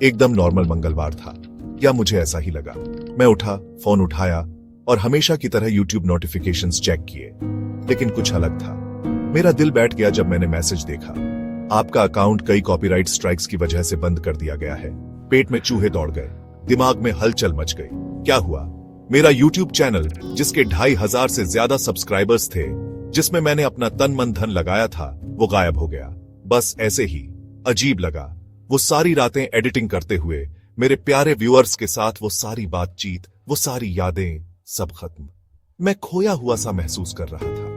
एकदम नॉर्मल मंगलवार था, या मुझे ऐसा ही लगा। मैं उठा, फोन उठाया और हमेशा की तरह यूट्यूब नोटिफिकेशंस चेक किए, लेकिन कुछ अलग था। मेरा दिल बैठ गया जब मैंने मैसेज देखा, आपका अकाउंट कई कॉपीराइट स्ट्राइक्स की वजह से बंद कर दिया गया है। पेट में चूहे दौड़ गए, दिमाग में हलचल मच गई। क्या हुआ? मेरा यूट्यूब चैनल, जिसके 2500 से ज्यादा सब्सक्राइबर्स थे, जिसमें मैंने अपना तन मन धन लगाया था, वो गायब हो गया। बस ऐसे ही अजीब लगा। वो सारी रातें एडिटिंग करते हुए, मेरे प्यारे व्यूअर्स के साथ वो सारी बातचीत, वो सारी यादें, सब खत्म। मैं खोया हुआ सा महसूस कर रहा था।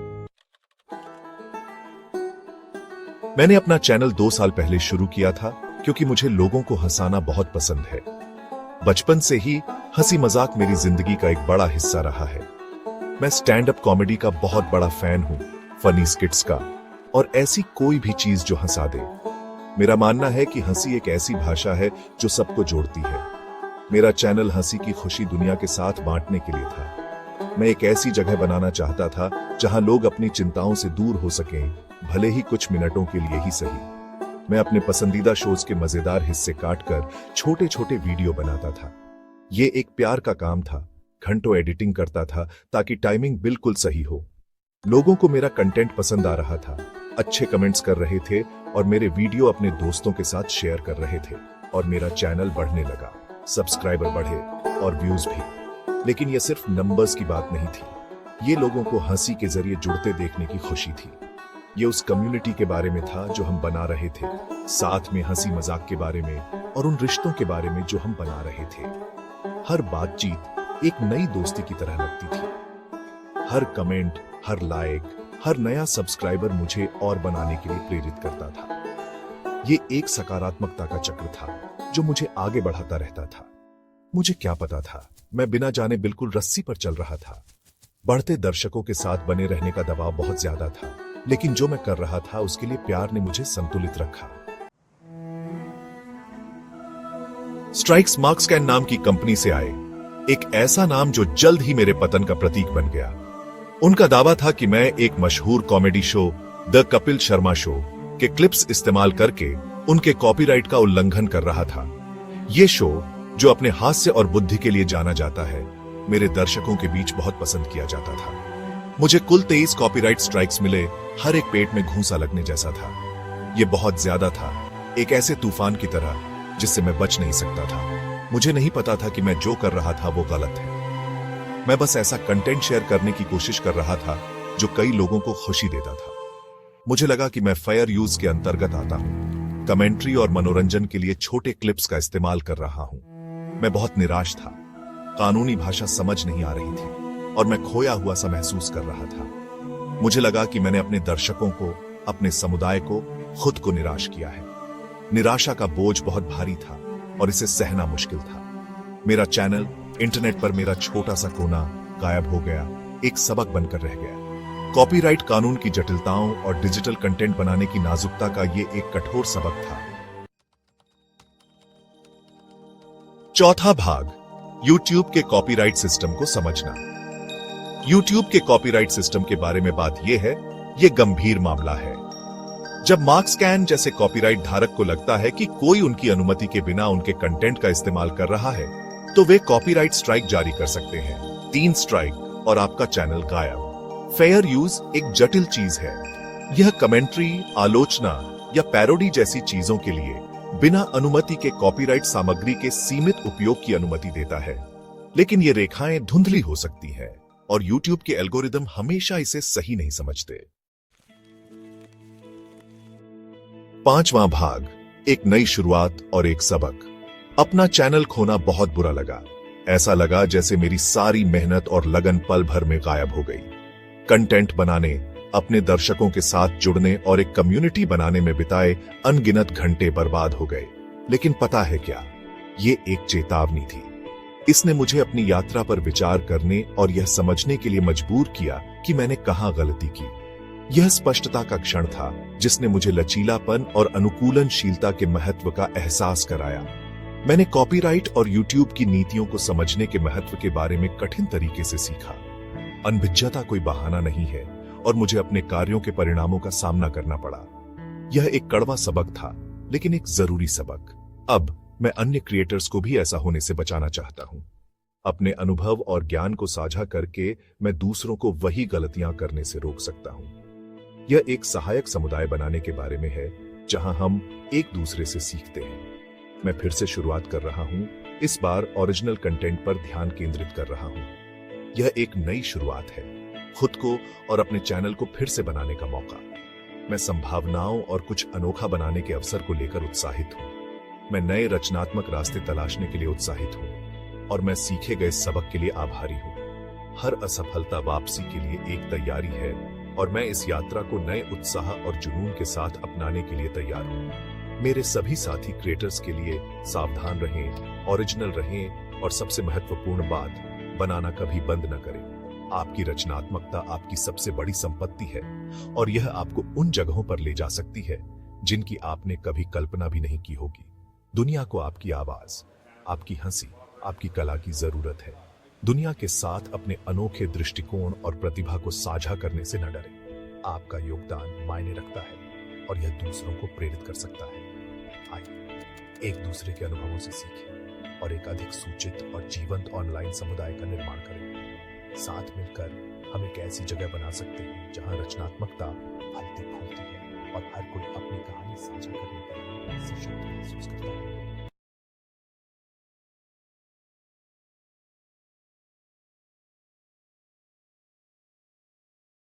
मैंने अपना चैनल 2 साल पहले शुरू किया था, क्योंकि मुझे लोगों को हंसाना बहुत पसंद है। बचपन से ही हंसी मजाक मेरी जिंदगी का एक बड़ा हिस्सा रहा है। मैं स्टैंड अप कॉमेडी का बहुत बड़ा फैन हूं, फनी स्किट्स का, और ऐसी कोई भी चीज जो हंसा दे। मेरा मानना है कि हंसी एक ऐसी भाषा है जो सबको जोड़ती है। मेरा चैनल हंसी की खुशी दुनिया के साथ बांटने के लिए था। मैं एक ऐसी जगह बनाना चाहता था जहां लोग अपनी चिंताओं से दूर हो सकें, भले ही कुछ मिनटों के लिए ही सही। मैं अपने पसंदीदा शोज के मजेदार हिस्से काटकर छोटे छोटे वीडियो बनाता था। ये एक प्यार का काम था। घंटों एडिटिंग करता था ताकि टाइमिंग बिल्कुल सही हो। लोगों को मेरा कंटेंट पसंद आ रहा था, अच्छे कमेंट्स कर रहे थे और मेरे वीडियो अपने दोस्तों के साथ शेयर कर रहे थे, और मेरा चैनल बढ़ने लगा। सब्सक्राइबर बढ़े और व्यूज भी। लेकिन यह सिर्फ नंबर्स की बात नहीं थी। ये लोगों को हंसी के जरिए जुड़ते देखने की खुशी थी। ये उस कम्युनिटी के बारे में था जो हम बना रहे थे, साथ में हंसी मजाक के बारे में और उन रिश्तों के बारे में जो हम बना रहे थे। हर बातचीत एक नई दोस्ती की तरह लगती थी। हर कमेंट, हर लाइक, हर नया सब्सक्राइबर मुझे और बनाने के लिए प्रेरित करता था। ये एक सकारात्मकता का चक्र था जो मुझे आगे बढ़ाता रहता था। मुझे क्या पता था, मैं बिना जाने बिल्कुल रस्सी पर चल रहा था। बढ़ते दर्शकों के साथ बने रहने का दबाव बहुत ज्यादा था, लेकिन जो मैं कर रहा था उसके लिए प्यार ने मुझे संतुलित रखा। स्ट्राइक्स मार्क्सकैन नाम की कंपनी से आए, एक ऐसा नाम जो जल्द ही मेरे पतन का प्रतीक बन गया। उनका दावा था कि मैं एक मशहूर comedy show the Kapil Sharma show के क्लिप्स इस्तेमाल करके उनके कॉपीराइट का उल्लंघन कर रहा था। ये शो, जो अपने हास्य और बुद्धि के लिए जाना जाता है, मेरे दर्शकों के बीच बहुत पसंद किया जाता था। मुझे कुल 23 कॉपीराइट स्ट्राइक्स मिले, हर एक पेट में घूंसा लगने जैसा था। यह बहुत ज्यादा था, एक ऐसे तूफान की तरह जिससे मैं बच नहीं सकता था। मुझे नहीं पता था कि मैं जो कर रहा था वो गलत है। मैं बस ऐसा कंटेंट शेयर करने की कोशिश कर रहा था जो कई लोगों को खुशी देता था। मुझे लगा कि मैं फेयर यूज के अंतर्गत आता हूं, कमेंट्री और मनोरंजन के लिए छोटे क्लिप्स का इस्तेमाल कर रहा हूं। मैं बहुत निराश था, कानूनी भाषा समझ नहीं आ रही थी और मैं खोया हुआ सा महसूस कर रहा था। मुझे लगा कि मैंने अपने दर्शकों को, अपने समुदाय को, खुद को निराश किया है। निराशा का बोझ बहुत भारी था और इसे सहना मुश्किल था। मेरा चैनल, इंटरनेट पर मेरा छोटा सा कोना गायब हो गया, एक सबक बनकर रह गया। कॉपीराइट कानून की जटिलताओं और डिजिटल कंटेंट बनाने की नाजुकता का ये एक कठोर सबक था। चौथा भाग, यूट्यूब के कॉपीराइट सिस्टम को समझना। यूट्यूब के कॉपीराइट सिस्टम के बारे में बात यह है, यह गंभीर मामला है। जब मार्क्सकैन जैसे कॉपीराइट धारक को लगता है कि कोई उनकी अनुमति के बिना उनके कंटेंट का इस्तेमाल कर रहा है, तो वे कॉपीराइट स्ट्राइक जारी कर सकते हैं। 3 स्ट्राइक और आपका चैनल गायब। फेयर यूज एक जटिल चीज है। यह कमेंट्री, आलोचना या पैरोडी जैसी चीजों के लिए बिना अनुमति के कॉपीराइट सामग्री के सीमित उपयोग की अनुमति देता है, लेकिन ये रेखाएं धुंधली हो सकती हैं और YouTube के एल्गोरिदम हमेशा इसे सही नहीं समझते। 5वां भाग, एक नई शुरुआत और एक सबक। अपना चैनल खोना बहुत बुरा लगा। ऐसा लगा जैसे मेरी सारी मेहनत और लगन पल भर में गायब हो गई। कंटेंट बनाने, अपने दर्शकों के साथ जुड़ने और एक कम्युनिटी बनाने में बिताए अनगिनत घंटे बर्बाद हो गए। लेकिन पता है क्या, ये एक चेतावनी थी। इसने मुझे अपनी यात्रा पर विचार करने और यह समझने के लिए मजबूर किया कि मैंने कहां गलती की। यह स्पष्टता का क्षण था जिसने मुझे लचीलापन और अनुकूलनशीलता के महत्व का एहसास कराया। मैंने कॉपीराइट और यूट्यूब की नीतियों को समझने के महत्व के बारे में कठिन तरीके से सीखा। अनभिज्ञता कोई बहाना नहीं है और मुझे अपने कार्यों के परिणामों का सामना करना पड़ा। यह एक कड़वा सबक था, लेकिन एक जरूरी सबक। अब मैं अन्य क्रिएटर्स को भी ऐसा होने से बचाना चाहता हूं। अपने अनुभव और ज्ञान को साझा करके मैं दूसरों को वही गलतियां करने से रोक सकता हूं। यह एक सहायक समुदाय बनाने के बारे में है, जहां हम एक दूसरे से सीखते हैं। मैं फिर से शुरुआत कर रहा हूं, इस बार ओरिजिनल कंटेंट पर ध्यान केंद्रित कर रहा हूं। यह एक नई शुरुआत है, खुद को और अपने चैनल को फिर से बनाने का मौका। मैं संभावनाओं और कुछ अनोखा बनाने के अवसर को लेकर उत्साहित हूं। मैं नए रचनात्मक रास्ते तलाशने के लिए उत्साहित हूं और मैं सीखे गए सबक के लिए आभारी हूं। हर असफलता वापसी के लिए एक तैयारी है और मैं इस यात्रा को नए उत्साह और जुनून के साथ अपनाने के लिए तैयार हूं। मेरे सभी साथी क्रिएटर्स के लिए सावधान रहें, ओरिजिनल रहें और सबसे महत्वपूर्ण बात, बनाना कभी बंद न करें। आपकी रचनात्मकता आपकी सबसे बड़ी संपत्ति है और यह आपको उन जगहों पर ले जा सकती है जिनकी आपने कभी कल्पना भी नहीं की होगी। दुनिया को आपकी आवाज, आपकी हंसी, आपकी कला की जरूरत है। दुनिया के साथ अपने अनोखे दृष्टिकोण और प्रतिभा को साझा करने से न डरें। आपका योगदान मायने रखता है और यह दूसरों को प्रेरित कर सकता है। आइए एक दूसरे के अनुभवों से सीखें और एक अधिक सूचित और जीवंत ऑनलाइन समुदाय का निर्माण करें। साथ मिलकर हम एक ऐसी जगह बना सकते हैं जहां रचनात्मकता फलती फूलती है और हर कोई अपनी कहानी साझा करने के लिए सशक्त महसूस करता है।